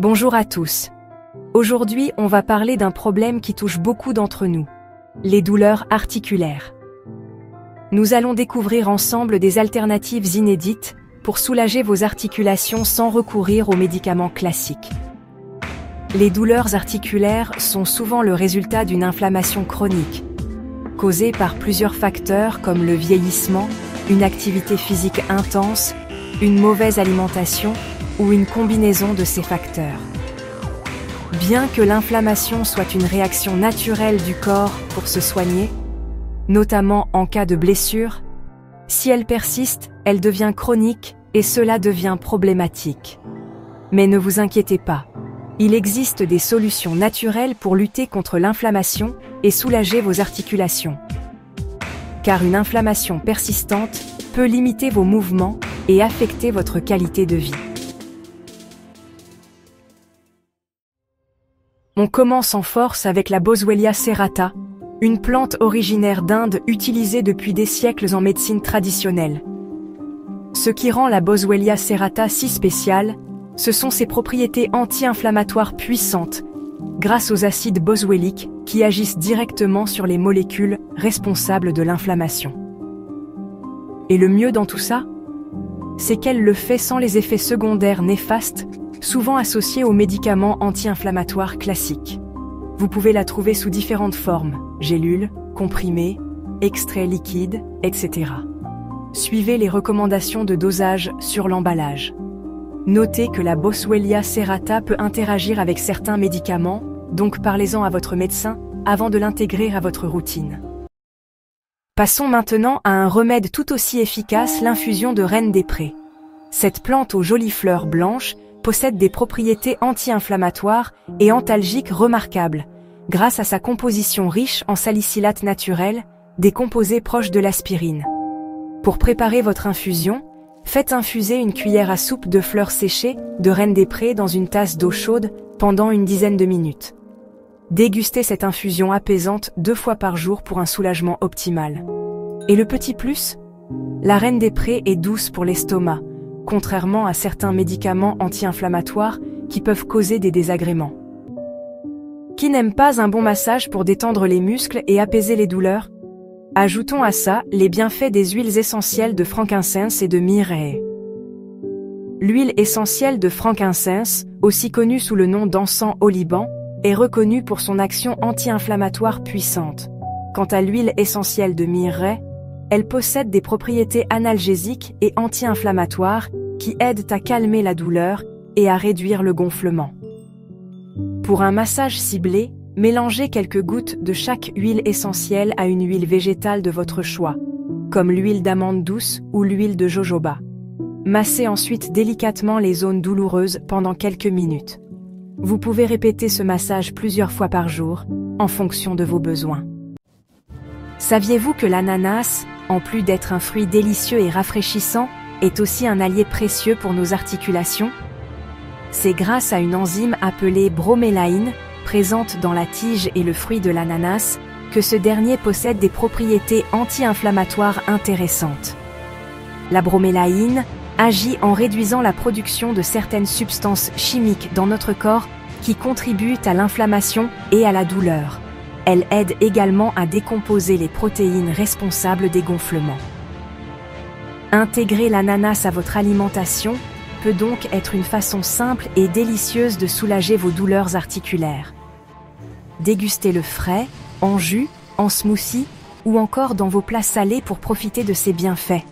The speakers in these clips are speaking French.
Bonjour à tous. Aujourd'hui, on va parler d'un problème qui touche beaucoup d'entre nous, les douleurs articulaires. Nous allons découvrir ensemble des alternatives inédites pour soulager vos articulations sans recourir aux médicaments classiques. Les douleurs articulaires sont souvent le résultat d'une inflammation chronique, causée par plusieurs facteurs comme le vieillissement, une activité physique intense, une mauvaise alimentation ou une combinaison de ces facteurs. Bien que l'inflammation soit une réaction naturelle du corps pour se soigner, notamment en cas de blessure, si elle persiste, elle devient chronique et cela devient problématique. Mais ne vous inquiétez pas, il existe des solutions naturelles pour lutter contre l'inflammation et soulager vos articulations. Car une inflammation persistante peut limiter vos mouvements et affecter votre qualité de vie. On commence en force avec la Boswellia serrata, une plante originaire d'Inde utilisée depuis des siècles en médecine traditionnelle. Ce qui rend la Boswellia serrata si spéciale, ce sont ses propriétés anti-inflammatoires puissantes, grâce aux acides boswelliques qui agissent directement sur les molécules responsables de l'inflammation. Et le mieux dans tout ça, c'est qu'elle le fait sans les effets secondaires néfastes, souvent associés aux médicaments anti-inflammatoires classiques. Vous pouvez la trouver sous différentes formes, gélules, comprimés, extraits liquides, etc. Suivez les recommandations de dosage sur l'emballage. Notez que la Boswellia serrata peut interagir avec certains médicaments, donc parlez-en à votre médecin avant de l'intégrer à votre routine. Passons maintenant à un remède tout aussi efficace, l'infusion de Reine des Prés. Cette plante aux jolies fleurs blanches possède des propriétés anti-inflammatoires et antalgiques remarquables, grâce à sa composition riche en salicylates naturels, des composés proches de l'aspirine. Pour préparer votre infusion, faites infuser une cuillère à soupe de fleurs séchées de Reine des Prés dans une tasse d'eau chaude pendant une dizaine de minutes. Dégustez cette infusion apaisante 2 fois par jour pour un soulagement optimal. Et le petit plus ? La Reine des Prés est douce pour l'estomac, contrairement à certains médicaments anti-inflammatoires qui peuvent causer des désagréments. Qui n'aime pas un bon massage pour détendre les muscles et apaiser les douleurs ? Ajoutons à ça les bienfaits des huiles essentielles de frankincense et de myrrhe. L'huile essentielle de frankincense, aussi connue sous le nom d'encens au Liban, est reconnue pour son action anti-inflammatoire puissante. Quant à l'huile essentielle de myrrhe, elle possède des propriétés analgésiques et anti-inflammatoires qui aident à calmer la douleur et à réduire le gonflement. Pour un massage ciblé, mélangez quelques gouttes de chaque huile essentielle à une huile végétale de votre choix, comme l'huile d'amande douce ou l'huile de jojoba. Massez ensuite délicatement les zones douloureuses pendant quelques minutes. Vous pouvez répéter ce massage plusieurs fois par jour, en fonction de vos besoins. Saviez-vous que l'ananas, en plus d'être un fruit délicieux et rafraîchissant, est aussi un allié précieux pour nos articulations ? C'est grâce à une enzyme appelée bromélaïne, présente dans la tige et le fruit de l'ananas, que ce dernier possède des propriétés anti-inflammatoires intéressantes. La bromélaïne agit en réduisant la production de certaines substances chimiques dans notre corps qui contribuent à l'inflammation et à la douleur. Elle aide également à décomposer les protéines responsables des gonflements. Intégrer l'ananas à votre alimentation peut donc être une façon simple et délicieuse de soulager vos douleurs articulaires. Dégustez-le frais, en jus, en smoothie ou encore dans vos plats salés pour profiter de ses bienfaits.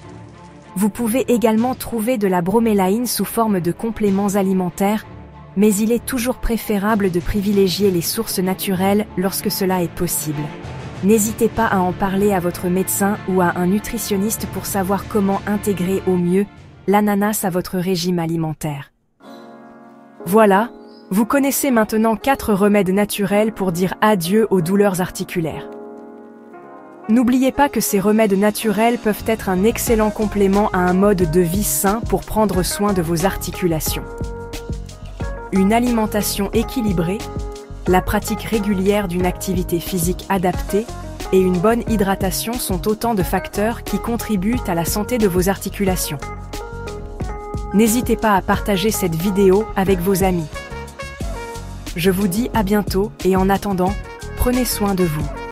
Vous pouvez également trouver de la bromélaïne sous forme de compléments alimentaires, mais il est toujours préférable de privilégier les sources naturelles lorsque cela est possible. N'hésitez pas à en parler à votre médecin ou à un nutritionniste pour savoir comment intégrer au mieux l'ananas à votre régime alimentaire. Voilà, vous connaissez maintenant 4 remèdes naturels pour dire adieu aux douleurs articulaires. N'oubliez pas que ces remèdes naturels peuvent être un excellent complément à un mode de vie sain pour prendre soin de vos articulations. Une alimentation équilibrée, la pratique régulière d'une activité physique adaptée et une bonne hydratation sont autant de facteurs qui contribuent à la santé de vos articulations. N'hésitez pas à partager cette vidéo avec vos amis. Je vous dis à bientôt et en attendant, prenez soin de vous.